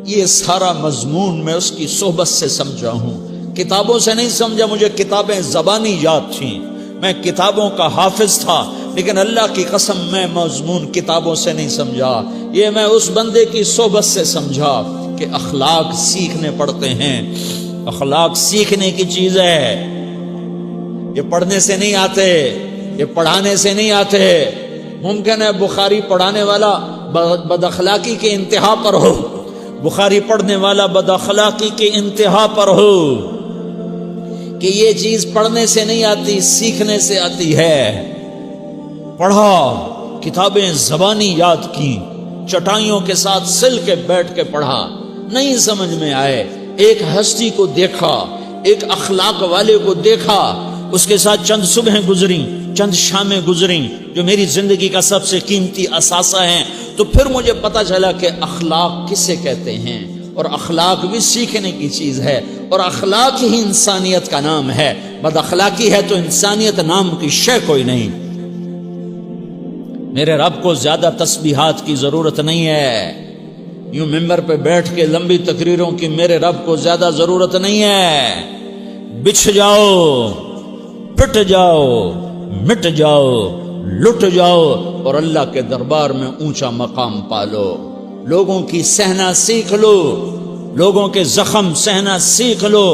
یہ سارا مضمون میں اس کی صحبت سے سمجھا ہوں، کتابوں سے نہیں سمجھا۔ مجھے کتابیں زبانی یاد تھیں، میں کتابوں کا حافظ تھا، لیکن اللہ کی قسم میں مضمون کتابوں سے نہیں سمجھا، یہ میں اس بندے کی صحبت سے سمجھا کہ اخلاق سیکھنے پڑتے ہیں۔ اخلاق سیکھنے کی چیز ہے، یہ پڑھنے سے نہیں آتے، یہ پڑھانے سے نہیں آتے۔ ممکن ہے بخاری پڑھانے والا بد اخلاقی کے انتہا پر ہو، بخاری پڑھنے والا بد اخلاقی کے انتہا پر ہو، کہ یہ چیز پڑھنے سے نہیں آتی، سیکھنے سے آتی ہے۔ پڑھا، کتابیں زبانی یاد کی، چٹائیوں کے ساتھ سل کے بیٹھ کے پڑھا، نہیں سمجھ میں آئے، ایک ہستی کو دیکھا، ایک اخلاق والے کو دیکھا، اس کے ساتھ چند صبحیں گزریں، چند شامیں گزریں جو میری زندگی کا سب سے قیمتی اثاثہ ہیں، تو پھر مجھے پتا چلا کہ اخلاق کسے کہتے ہیں، اور اخلاق بھی سیکھنے کی چیز ہے، اور اخلاق ہی انسانیت کا نام ہے۔ بد اخلاقی ہے تو انسانیت نام کی شے کوئی نہیں۔ میرے رب کو زیادہ تسبیحات کی ضرورت نہیں ہے، یوں ممبر پہ بیٹھ کے لمبی تقریروں کی میرے رب کو زیادہ ضرورت نہیں ہے۔ بچھ جاؤ، پٹ جاؤ، مٹ جاؤ، لٹ جاؤ، اور اللہ کے دربار میں اونچا مقام پالو۔ لوگوں کی سہنا سیکھ لو، لوگوں کے زخم سہنا سیکھ لو،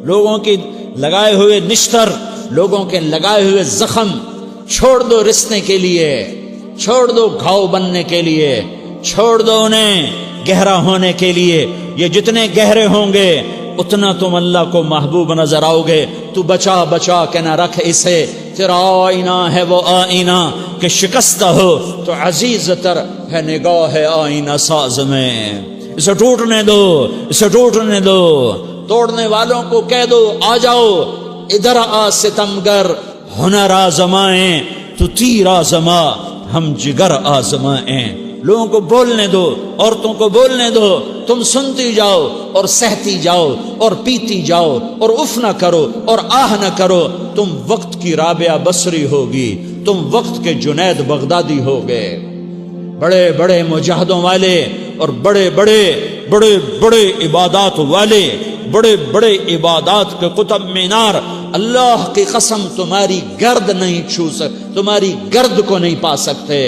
لوگوں کی لگائے ہوئے نشتر، لوگوں کے لگائے ہوئے زخم چھوڑ دو رسنے کے لیے، چھوڑ دو گھاؤ بننے کے لیے، چھوڑ دو انہیں گہرا ہونے کے لیے۔ یہ جتنے گہرے ہوں گے اتنا تم اللہ کو محبوب نظر آؤ گے۔ تو بچا بچا کے نہ رکھ اسے، تیرا آئینہ ہے وہ آئینہ کہ شکستہ ہو تو عزیز تر ہے نگاہ آئینہ ساز میں۔ اسے ٹوٹنے دو، اسے ٹوٹنے دو۔ توڑنے والوں کو کہہ دو آ جاؤ ادھر آ ستمگر، ہنر آزمائیں تو تیر آزما، ہم جگر آزمائیں۔ لوگوں کو بولنے دو، عورتوں کو بولنے دو، تم سنتی جاؤ اور سہتی جاؤ اور پیتی جاؤ اور اف نہ کرو اور آہ نہ کرو۔ تم وقت کی رابعہ بصری ہوگی، تم وقت کے جنید بغدادی ہوگے۔ بڑے بڑے مجاہدوں والے اور بڑے بڑے بڑے بڑے عبادات والے، بڑے بڑے عبادات کے قطب مینار، اللہ کی قسم تمہاری گرد نہیں چھو سکتے، تمہاری گرد کو نہیں پا سکتے۔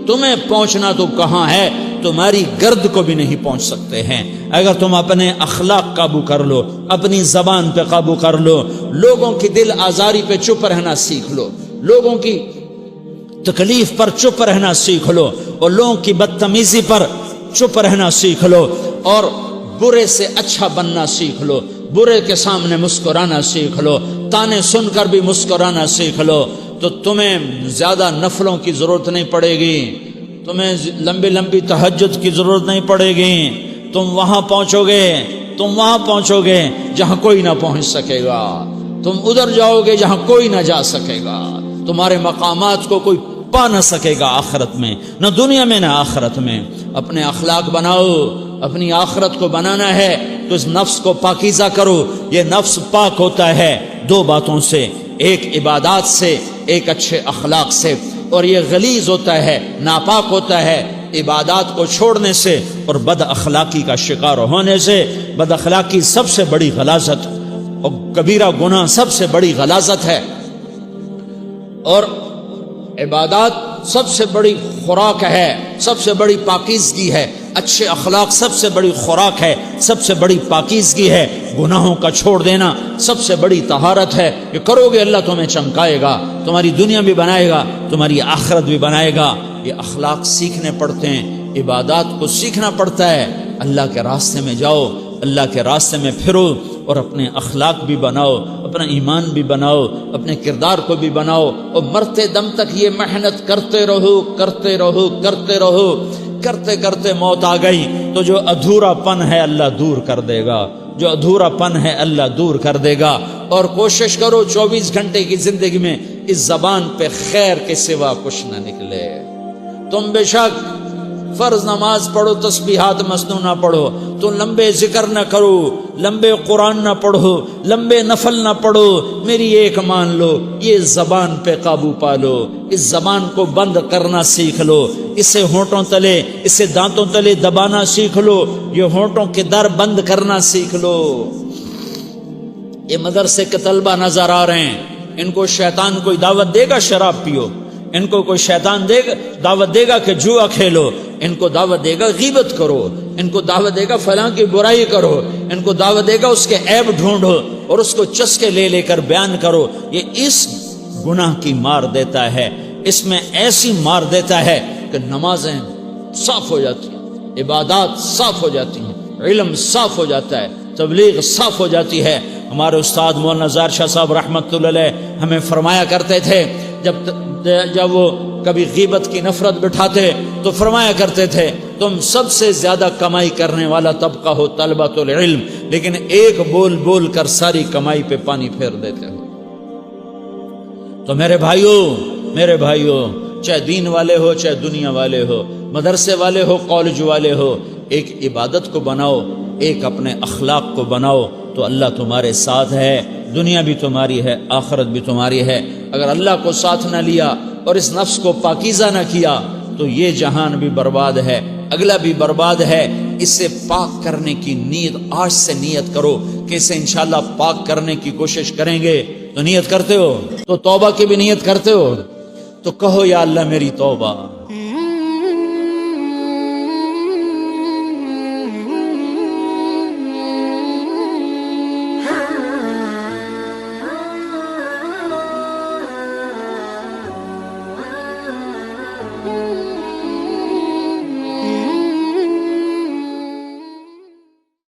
تمہیں پہنچنا تو کہاں ہے، تمہاری گرد کو بھی نہیں پہنچ سکتے ہیں۔ اگر تم اپنے اخلاق قابو کر لو، اپنی زبان پہ قابو کر لو، لوگوں کی دل آزاری پہ چپ رہنا سیکھ لو، لوگوں کی تکلیف پر چپ رہنا سیکھ لو، اور لوگوں کی بدتمیزی پر چپ رہنا سیکھ لو، اور برے سے اچھا بننا سیکھ لو، برے کے سامنے مسکرانا سیکھ لو، تانے سن کر بھی مسکرانا سیکھ لو، تو تمہیں زیادہ نفلوں کی ضرورت نہیں پڑے گی، تمہیں لمبی لمبی تہجد کی ضرورت نہیں پڑے گی۔ تم وہاں پہنچو گے جہاں کوئی نہ پہنچ سکے گا، تم ادھر جاؤ گے جہاں کوئی نہ جا سکے گا، تمہارے مقامات کو کوئی پا نہ سکے گا آخرت میں، نہ دنیا میں نہ آخرت میں۔ اپنے اخلاق بناؤ، اپنی آخرت کو بنانا ہے تو اس نفس کو پاکیزہ کرو۔ یہ نفس پاک ہوتا ہے دو باتوں سے، ایک عبادات سے، ایک اچھے اخلاق سے، اور یہ غلیظ ہوتا ہے، ناپاک ہوتا ہے عبادات کو چھوڑنے سے اور بد اخلاقی کا شکار ہونے سے۔ بد اخلاقی سب سے بڑی غلاظت اور کبیرہ گناہ سب سے بڑی غلاظت ہے، اور عبادات سب سے بڑی خوراک ہے، سب سے بڑی پاکیزگی ہے۔ اچھے اخلاق سب سے بڑی خوراک ہے، سب سے بڑی پاکیزگی ہے۔ گناہوں کا چھوڑ دینا سب سے بڑی طہارت ہے۔ یہ کرو گے اللہ تمہیں چمکائے گا، تمہاری دنیا بھی بنائے گا، تمہاری آخرت بھی بنائے گا۔ یہ اخلاق سیکھنے پڑتے ہیں، عبادات کو سیکھنا پڑتا ہے۔ اللہ کے راستے میں جاؤ، اللہ کے راستے میں پھرو، اور اپنے اخلاق بھی بناؤ، اپنا ایمان بھی بناؤ، اپنے کردار کو بھی بناؤ، اور مرتے دم تک یہ محنت کرتے رہو کرتے رہو کرتے رہو۔ کرتے کرتے موت آ گئی تو جو ادھورا پن ہے اللہ دور کر دے گا، جو ادھورا پن ہے اللہ دور کر دے گا۔ اور کوشش کرو 24 گھنٹے کی زندگی میں اس زبان پہ خیر کے سوا کچھ نہ نکلے۔ تم بے شک فرض نماز پڑھو تسبیحات مسنون نہ پڑھو، تو لمبے ذکر نہ کرو، لمبے قرآن نہ پڑھو، لمبے نفل نہ پڑھو، میری ایک مان لو، یہ زبان پہ قابو پالو، اس زبان کو بند کرنا سیکھ لو، اسے ہونٹوں تلے، اسے دانتوں تلے دبانا سیکھ لو، یہ ہونٹوں کے در بند کرنا سیکھ لو۔ یہ مدرسے کے طلبہ نظر آ رہے ہیں، ان کو شیطان کوئی دعوت دے گا شراب پیو، ان کو کوئی شیطان دعوت دے گا کہ جوا کھیلو، ان کو دعوت دے گا غیبت کرو، ان کو دعوت دے گا فلاں کی برائی کرو، ان کو دعوت دے گا اس کے عیب ڈھونڈو اور اس کو چسکے لے لے کر بیان کرو۔ یہ اس گناہ کی مار دیتا ہے، اس میں ایسی مار دیتا ہے کہ نمازیں صاف ہو جاتی ہیں، عبادات صاف ہو جاتی ہیں، علم صاف ہو جاتا ہے، تبلیغ صاف ہو جاتی ہے۔ ہمارے استاد مولانا زار شاہ صاحب رحمۃ اللہ علیہ ہمیں فرمایا کرتے تھے، جب وہ کبھی غیبت کی نفرت بٹھاتے تو فرمایا کرتے تھے تم سب سے زیادہ کمائی کرنے والا طبقہ ہو طلبۃ العلم، لیکن ایک بول بول کر ساری کمائی پہ پانی پھیر دیتے ہو۔ تو میرے بھائیوں چاہے دین والے ہو چاہے دنیا والے ہو، مدرسے والے ہو کالج والے ہو، ایک عبادت کو بناؤ، ایک اپنے اخلاق کو بناؤ، تو اللہ تمہارے ساتھ ہے، دنیا بھی تمہاری ہے، آخرت بھی تمہاری ہے۔ اگر اللہ کو ساتھ نہ لیا اور اس نفس کو پاکیزہ نہ کیا تو یہ جہان بھی برباد ہے، اگلا بھی برباد ہے۔ اسے پاک کرنے کی نیت آج سے نیت کرو کہ اسے انشاءاللہ پاک کرنے کی کوشش کریں گے۔ تو نیت کرتے ہو تو توبہ کی بھی نیت کرتے ہو، تو کہو یا اللہ میری توبہ،